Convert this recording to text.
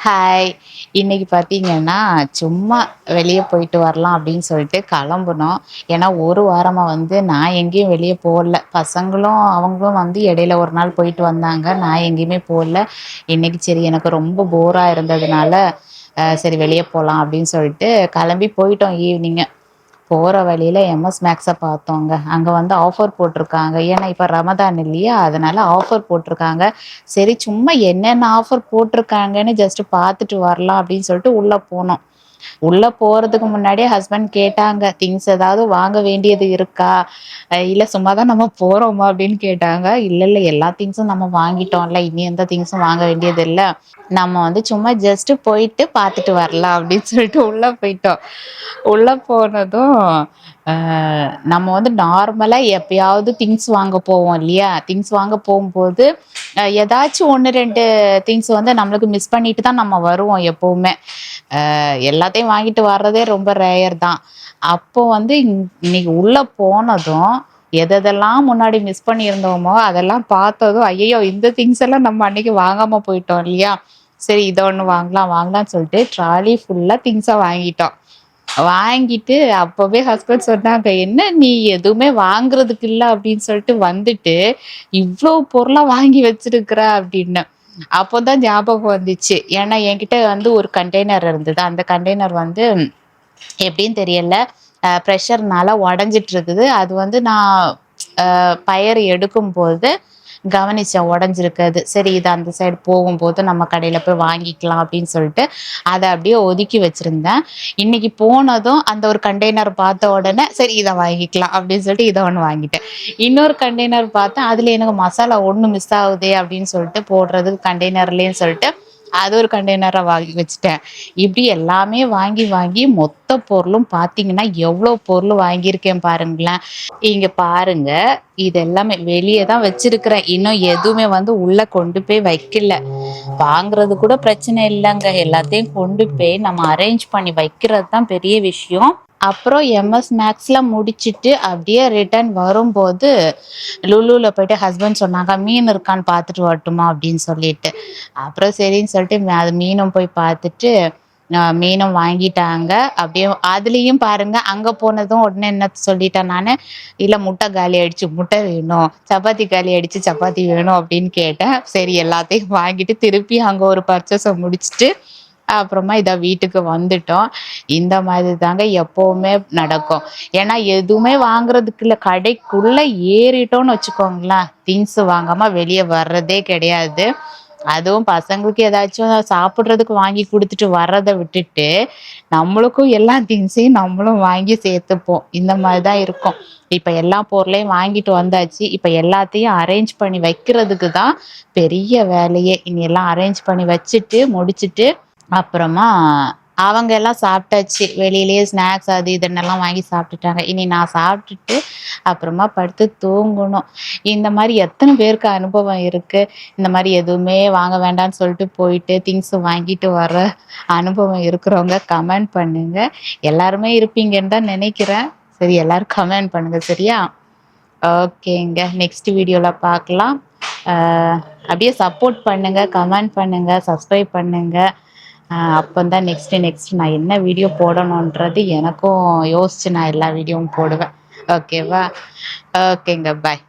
Hi. இன்னைக்கு பார்த்தீங்கன்னா, சும்மா வெளிய போயிட்டு வரலாம் அப்படின்னு சொல்லிட்டு கிளம்புனோம். ஏன்னா, ஒரு வாரமா வந்து நான் எங்கேயும் வெளிய போகல. பசங்களும் அவங்களும் வந்து இடையில ஒரு நாள் போயிட்டு வந்தாங்க. நான் எங்கேயுமே போகல. இன்னைக்கு சரி எனக்கு ரொம்ப போரா இருந்ததுனால, சரி வெளிய போலாம் அப்படின்னு சொல்லிட்டு கிளம்பி போயிட்டோம் ஈவினிங்கு. போற வழியில எம்எஸ் மேக்ஸ பார்த்தோங்க. அங்க வந்து ஆஃபர் போட்டிருக்காங்க. ஏன்னா இப்ப ரமதான் இல்லையா? அதனால ஆஃபர் போட்டிருக்காங்க. சரி சும்மா என்னென்ன ஆஃபர் போட்டிருக்காங்கன்னு ஜஸ்ட் பார்த்துட்டு வரலாம் அப்படின்னு சொல்லிட்டு உள்ள போனோம். உள்ள போறதுக்கு முன்னாடியே ஹஸ்பண்ட் கேட்டாங்க, "திங்ஸ் ஏதாவது வாங்க வேண்டியது இருக்கா? இல்ல சும்மா தான் நம்ம போறோமா?" அப்படின்னு கேட்டாங்க. "இல்ல, இல்ல எல்லா திங்ஸும் நம்ம வாங்கிட்டோம்ல. இனி எந்த திங்ஸும் வாங்க வேண்டியது இல்ல. நம்ம வந்து சும்மா ஜஸ்ட் போயிட்டு பார்த்துட்டு வரலாம்." அப்படின்னு சொல்லிட்டு உள்ள போயிட்டோம். உள்ள போனதும் நம்ம வந்து நார்மலா எப்பயாவது திங்ஸ் வாங்க போவோம் இல்லையா? திங்ஸ் வாங்க போகும்போது ஏதாச்சும் 1, 2 திங்ஸ் வந்து நம்மளுக்கு மிஸ் பண்ணிட்டு தான் நம்ம வருவோம் எப்பவுமே. எல்லாத்தையும் வாங்கிட்டு வர்றதே ரொம்ப ரேர் தான். அப்போ வந்து இன்னைக்கு உள்ள போனதும் எதெல்லாம் முன்னாடி மிஸ் பண்ணியிருந்தோமோ அதெல்லாம் பார்த்ததும், ஐயய்யோ! இந்த திங்ஸ் எல்லாம் நம்ம அன்னைக்கு வாங்காம போயிட்டோம் இல்லையா? சரி இத ஒண்ணு வாங்கலாம் வாங்கலாம்னு சொல்லிட்டு ட்ராலி ஃபுல்லா திங்ஸ வாங்கிட்டோம். வாங்கிட்டு அப்பவே ஹஸ்பண்ட் சொன்னாங்க, "என்ன நீ எதுவுமே வாங்குறதுக்கு இல்ல அப்படின்னு சொல்லிட்டு வந்துட்டு, இவ்ளோ பொருளா வாங்கி வச்சிருக்கிற" அப்படின்னு. அப்போதான் ஞாபகம் வந்துச்சு. ஏன்னா என்கிட்ட வந்து ஒரு கண்டெய்னர் இருந்தது. அந்த கண்டெய்னர் வந்து எப்படின்னு தெரியல. பிரஷர்னால உடைஞ்சிட்டு இருக்குது. அது வந்து நான் பயறு எடுக்கும்போது கவனிச்சேன் உடைஞ்சிருக்கு அது. சரி இது அந்த சைடு போகும்போது நம்ம கடையில போய் வாங்கிக்கலாம் அப்படின்னு சொல்லிட்டு, அத அப்படியே ஒதுக்கி வச்சிருந்தேன். இன்னைக்கு போனதும் அந்த ஒரு கண்டெய்னர் பார்த்த உடனே, சரி இத வாங்கிக்கலாம் அப்படின்னு சொல்லிட்டு இத ஒண்ணு வாங்கிட்டேன். இன்னொரு கண்டெய்னர் பார்த்தேன், அதுல எனக்கு மசாலா ஒண்ணு மிஸ் ஆகுதே அப்படின்னு சொல்லிட்டு போடுறதுக்கு கண்டெய்னர்லன்னு சொல்லிட்டு, அது ஒரு கண்டெய்னரா வாங்கி வச்சுட்டேன். இப்படி எல்லாமே வாங்கி வாங்கி மொத்த பொருளும் பார்த்தீங்கன்னா, எவ்வளோ பொருள் வாங்கியிருக்கேன் பாருங்களேன். இங்க பாருங்க. இது எல்லாமே வெளிய தான் வச்சிருக்கிறேன். இன்னும் எதுவுமே வந்து உள்ள கொண்டு போய் வைக்கல. வாங்குறது கூட பிரச்சனை இல்லங்க. எல்லாத்தையும் கொண்டு போய் நம்ம அரேஞ்ச் பண்ணி வைக்கிறது தான் பெரிய விஷயம். அப்புறம் எம்எஸ் மேக்ஸ்ல முடிச்சுட்டு அப்படியே ரிட்டர்ன் வரும்போது, லுலுல போயிட்டு ஹஸ்பண்ட் சொன்னாங்க, "மீன் இருக்கான்னு பார்த்துட்டு வரட்டுமா?" அப்படின்னு சொல்லிட்டு. அப்புறம் சரின்னு சொல்லிட்டு அது மீனும் போய் பார்த்துட்டு, மீனும் வாங்கிட்டாங்க. அப்படியே அதுலயும் பாருங்க, அங்க போனதும் உடனே என்ன சொல்லிட்டேன் நானு, "இல்ல முட்டை காலி ஆயிடுச்சு, முட்டை வேணும். சப்பாத்தி காலி ஆயிடுச்சு, சப்பாத்தி வேணும்." அப்படின்னு கேட்டேன். சரி எல்லாத்தையும் வாங்கிட்டு திருப்பி அங்க ஒரு பர்ச்சேஸ முடிச்சுட்டு, அப்புறமா இத வீட்டுக்கு வந்துட்டோம். இந்த மாதிரி தாங்க எப்பவுமே நடக்கும். ஏன்னா எதுவுமே வாங்குறதுக்கு இல்ல. கடைக்குள்ள ஏறிட்டோம்னு வச்சுக்கோங்களேன், திங்ஸ் வாங்காம வெளிய வர்றதே கிடையாது. அதுவும் பசங்களுக்கு ஏதாச்சும் சாப்பிடுறதுக்கு வாங்கி குடுத்துட்டு வர்றத விட்டுட்டு, நம்மளுக்கும் எல்லா திங்ஸையும் நம்மளும் வாங்கி சேர்த்துப்போம். இந்த மாரி தான் இருக்கும். இப்ப எல்லா பொருளையும் வாங்கிட்டு வந்தாச்சு. இப்ப எல்லாத்தையும் அரேஞ்ச் பண்ணி வைக்கிறதுக்கு தான் பெரிய வேலையே. இனி எல்லாம் அரேஞ்ச் பண்ணி வச்சுட்டு, முடிச்சுட்டு அப்புறமா அவங்க எல்லாம் சாப்பிட்டாச்சு. வெளியிலேயே ஸ்நாக்ஸ் அது இதுன்னெல்லாம் வாங்கி சாப்பிட்டுட்டாங்க. இனி நான் சாப்பிட்டுட்டு அப்புறமா படுத்து தூங்கணும். இந்த மாரி எத்தன பேருக்கு அனுபவம் இருக்கு? இந்த மாரி எதுவுமே வாங்க வேண்டான்னு சொல்லிட்டு போயிட்டு திங்ஸ் வாங்கிட்டு வர அனுபவம் இருக்கிறவங்க கமெண்ட் பண்ணுங்க. எல்லாருமே இருப்பீங்கன்னு தான் நினைக்கிறேன். சரி எல்லாரும் கமெண்ட் பண்ணுங்க சரியா? ஓகேங்க. நெக்ஸ்ட் வீடியோல பார்க்கலாம். அ அப்படியே சப்போர்ட் பண்ணுங்க, கமெண்ட் பண்ணுங்க, சப்ஸ்கிரைப் பண்ணுங்க. அப்பந்தான் நெக்ஸ்ட் நான் என்ன வீடியோ போடணுன்றது எனக்கும் யோசிச்சு நான் எல்லா வீடியோவும் போடுவேன். ஓகேவா? ஓகேங்க. பாய்.